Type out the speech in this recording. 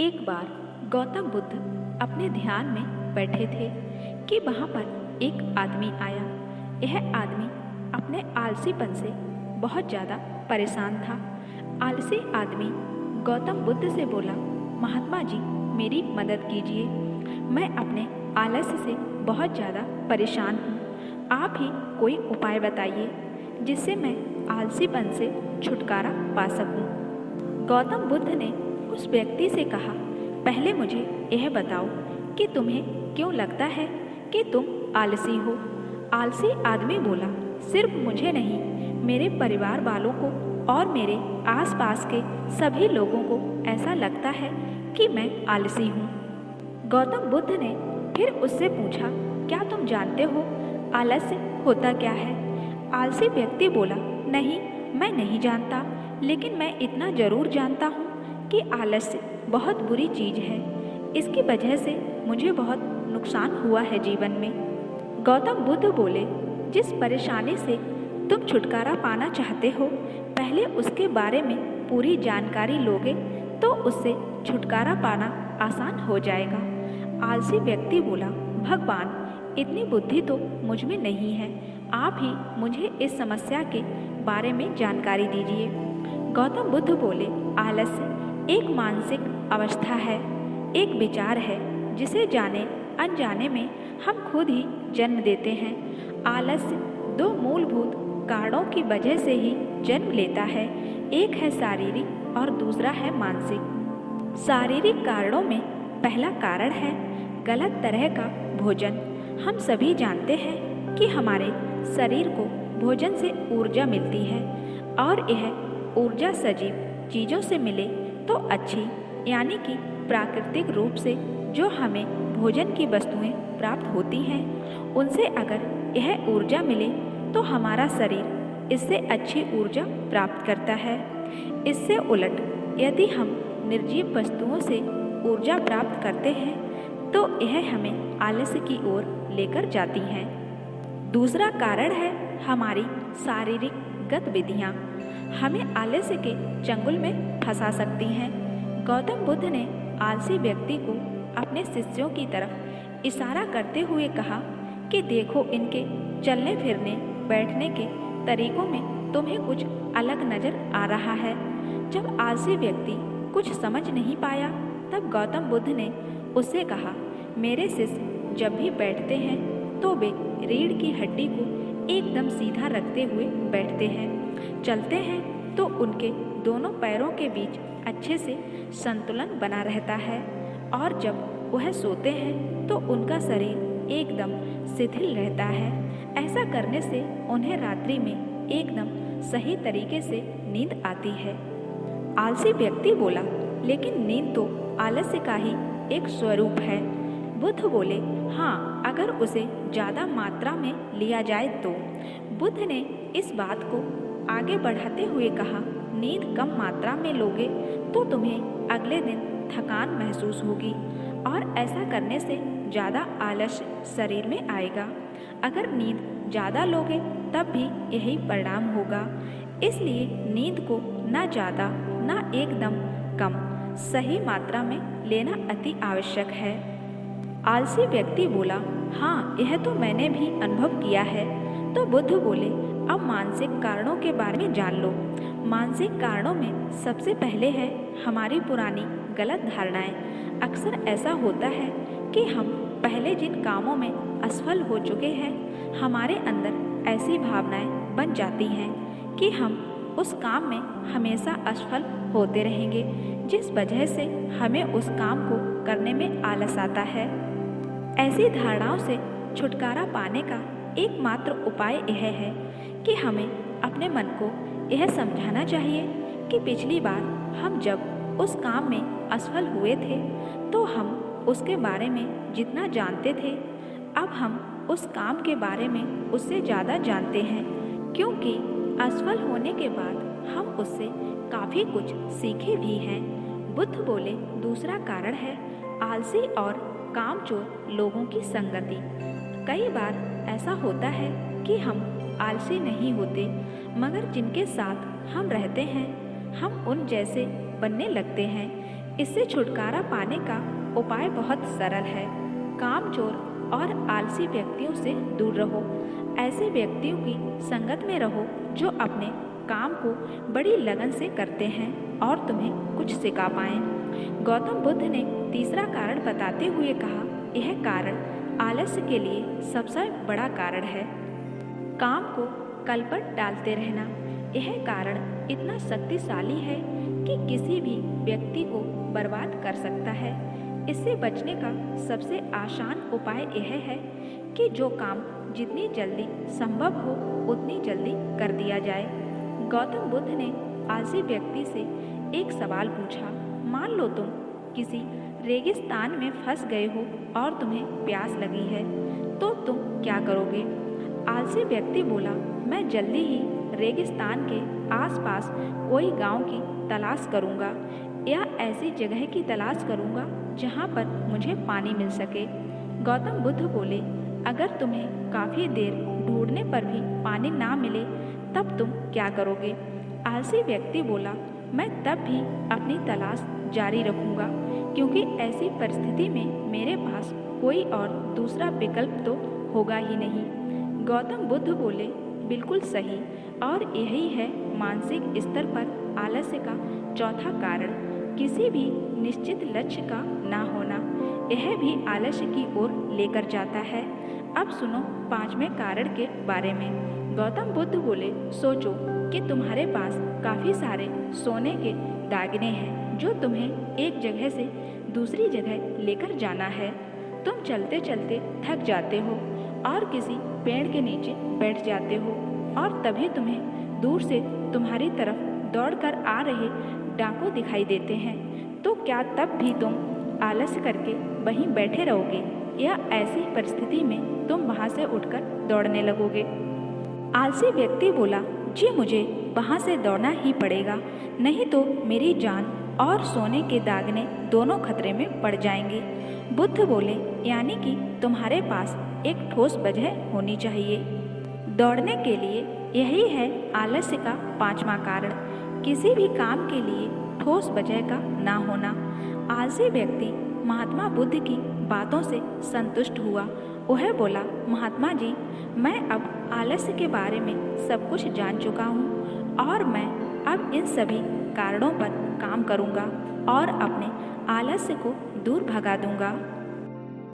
एक बार गौतम बुद्ध अपने ध्यान में बैठे थे कि वहाँ पर एक आदमी आया। यह आदमी अपने आलसीपन से बहुत ज़्यादा परेशान था। आलसी आदमी गौतम बुद्ध से बोला, महात्मा जी मेरी मदद कीजिए, मैं अपने आलस्य से बहुत ज़्यादा परेशान हूँ। आप ही कोई उपाय बताइए जिससे मैं आलसीपन से छुटकारा पा सकूँ। गौतम बुद्ध ने उस व्यक्ति से कहा, पहले मुझे यह बताओ कि तुम्हें क्यों लगता है कि तुम आलसी हो। आलसी आदमी बोला, सिर्फ मुझे नहीं, मेरे परिवार वालों को और मेरे आसपास के सभी लोगों को ऐसा लगता है कि मैं आलसी हूँ। गौतम बुद्ध ने फिर उससे पूछा, क्या तुम जानते हो आलस्य होता क्या है? आलसी व्यक्ति बोला, नहीं मैं नहीं जानता, लेकिन मैं इतना जरूर जानता हूँ कि आलस्य बहुत बुरी चीज़ है। इसकी वजह से मुझे बहुत नुकसान हुआ है जीवन में। गौतम बुद्ध बोले, जिस परेशानी से तुम छुटकारा पाना चाहते हो, पहले उसके बारे में पूरी जानकारी लोगे तो उससे छुटकारा पाना आसान हो जाएगा। आलसी व्यक्ति बोला, भगवान इतनी बुद्धि तो मुझ में नहीं है, आप ही मुझे इस समस्या के बारे में जानकारी दीजिए। गौतम बुद्ध बोले, आलस्य एक मानसिक अवस्था है, एक विचार है जिसे जाने अनजाने में हम खुद ही जन्म देते हैं। आलस्य दो मूलभूत कारणों की वजह से ही जन्म लेता है, एक है शारीरिक और दूसरा है मानसिक। शारीरिक कारणों में पहला कारण है गलत तरह का भोजन। हम सभी जानते हैं कि हमारे शरीर को भोजन से ऊर्जा मिलती है और यह ऊर्जा सजीव चीज़ों से मिले तो अच्छी, यानी कि प्राकृतिक रूप से जो हमें भोजन की वस्तुएं प्राप्त होती हैं, उनसे अगर यह ऊर्जा मिले तो हमारा शरीर इससे अच्छी ऊर्जा प्राप्त करता है। इससे उलट यदि हम निर्जीव वस्तुओं से ऊर्जा प्राप्त करते हैं तो यह हमें आलस्य की ओर लेकर जाती हैं। दूसरा कारण है हमारी शारीरिक गतिविधियाँ, हमें आलस्य के चंगुल में फंसा सकती हैं। गौतम बुद्ध ने आलसी व्यक्ति को अपने शिष्यों की तरफ इशारा करते हुए कहा कि देखो, इनके चलने फिरने बैठने के तरीकों में तुम्हें कुछ अलग नजर आ रहा है। जब आलसी व्यक्ति कुछ समझ नहीं पाया तब गौतम बुद्ध ने उससे कहा, मेरे शिष्य जब भी बैठते हैं तो वे रीढ़ की हड्डी को एकदम सीधा रखते हुए बैठते हैं। चलते हैं तो उनके दोनों पैरों के बीच अच्छे से संतुलन बना रहता है और जब वह सोते हैं तो उनका शरीर एकदम शिथिल रहता है। ऐसा करने से उन्हें रात्रि में एकदम सही तरीके से नींद आती है। आलसी व्यक्ति बोला, लेकिन नींद तो आलस्य का ही एक स्वरूप है। बुद्ध बोले, हाँ, अगर उसे ज़्यादा मात्रा में लिया जाए तो। बुद्ध ने इस बात को आगे बढ़ाते हुए कहा, नींद कम मात्रा में लोगे तो तुम्हें अगले दिन थकान महसूस होगी और ऐसा करने से ज़्यादा आलस्य शरीर में आएगा। अगर नींद ज़्यादा लोगे तब भी यही परिणाम होगा। इसलिए नींद को ना ज़्यादा ना एकदम कम, सही मात्रा में लेना अति आवश्यक है। आलसी व्यक्ति बोला, हाँ, यह तो मैंने भी अनुभव किया है। तो बुद्ध बोले, अब मानसिक कारणों के बारे में जान लो। मानसिक कारणों में सबसे पहले है हमारी पुरानी गलत धारणाएं। अक्सर ऐसा होता है कि हम पहले जिन कामों में असफल हो चुके हैं, हमारे अंदर ऐसी भावनाएं बन जाती हैं कि हम उस काम में हमेशा असफल होते रहेंगे, जिस वजह से हमें उस काम को करने में आलस आता है। ऐसी धारणाओं से छुटकारा पाने का एकमात्र उपाय यह है कि हमें अपने मन को यह समझाना चाहिए कि पिछली बार हम जब उस काम में असफल हुए थे तो हम उसके बारे में जितना जानते थे, अब हम उस काम के बारे में उससे ज़्यादा जानते हैं, क्योंकि असफल होने के बाद हम उससे काफ़ी कुछ सीखे भी हैं। बुद्ध बोले, दूसरा कारण है आलसी और कामचोर लोगों की संगति। कई बार ऐसा होता है कि हम आलसी नहीं होते, मगर जिनके साथ हम रहते हैं हम उन जैसे बनने लगते हैं। इससे छुटकारा पाने का उपाय बहुत सरल है। कामचोर और आलसी व्यक्तियों से दूर रहो। ऐसे व्यक्तियों की संगत में रहो जो अपने काम को बड़ी लगन से करते हैं और तुम्हें कुछ सिखा पाएं। गौतम बुद्ध ने तीसरा कारण बताते हुए कहा, यह कारण आलस्य के लिए सबसे बड़ा कारण है। काम को कल पर टालते रहना। यह कारण इतना शक्तिशाली है कि किसी भी व्यक्ति को बर्बाद कर सकता है। इससे बचने का सबसे आसान उपाय यह है कि जो काम जितनी जल्दी संभव हो उतनी जल्दी कर दिया जाए। गौतम बुद्ध ने आलसी व्यक्ति से एक सवाल पूछा, मान लो तुम किसी रेगिस्तान में फंस गए हो और तुम्हें प्यास लगी है, तो तुम क्या करोगे? आलसी व्यक्ति बोला, मैं जल्दी ही रेगिस्तान के आसपास कोई गांव की तलाश करूंगा या ऐसी जगह की तलाश करूंगा जहां पर मुझे पानी मिल सके। गौतम बुद्ध बोले, अगर तुम्हें काफ़ी देर ढूंढने पर भी पानी ना मिले तब तुम क्या करोगे? आलसी व्यक्ति बोला, मैं तब भी अपनी तलाश जारी रखूंगा, क्योंकि ऐसी परिस्थिति में मेरे पास कोई और दूसरा विकल्प तो होगा ही नहीं। गौतम बुद्ध बोले, बिल्कुल सही, और यही है मानसिक स्तर पर आलस्य का चौथा कारण, किसी भी निश्चित लक्ष्य का ना होना। यह भी आलस्य की ओर लेकर जाता है। अब सुनो पांचवें कारण के बारे में। गौतम बुद्ध बोले, सोचो कि तुम्हारे पास काफ़ी सारे सोने के दागिने हैं जो तुम्हें एक जगह से दूसरी जगह लेकर जाना है। तुम चलते चलते थक जाते हो और किसी पेड़ के नीचे बैठ जाते हो और तभी तुम्हें दूर से तुम्हारी तरफ दौड़कर आ रहे डाकू दिखाई देते हैं। तो क्या तब भी तुम आलस्य करके वहीं बैठे रहोगे या ऐसी परिस्थिति में तुम वहां से उठकर दौड़ने लगोगे? आलसी व्यक्ति बोला, जी मुझे वहां से दौड़ना ही पड़ेगा, नहीं तो मेरी जान और सोने के दागने दोनों खतरे में पड़ जाएंगे। बुद्ध बोले, यानी कि तुम्हारे पास एक ठोस वजह होनी चाहिए दौड़ने के लिए। यही है आलस्य का पांचवा कारण, किसी भी काम के लिए ठोस वजह का ना होना। आलसी व्यक्ति महात्मा बुद्ध की बातों से संतुष्ट हुआ। वह बोला, महात्मा जी, मैं अब आलस्य के बारे में सब कुछ जान चुका हूँ और मैं अब इन सभी कारणों पर काम करूँगा और अपने आलस्य को दूर भगा दूँगा।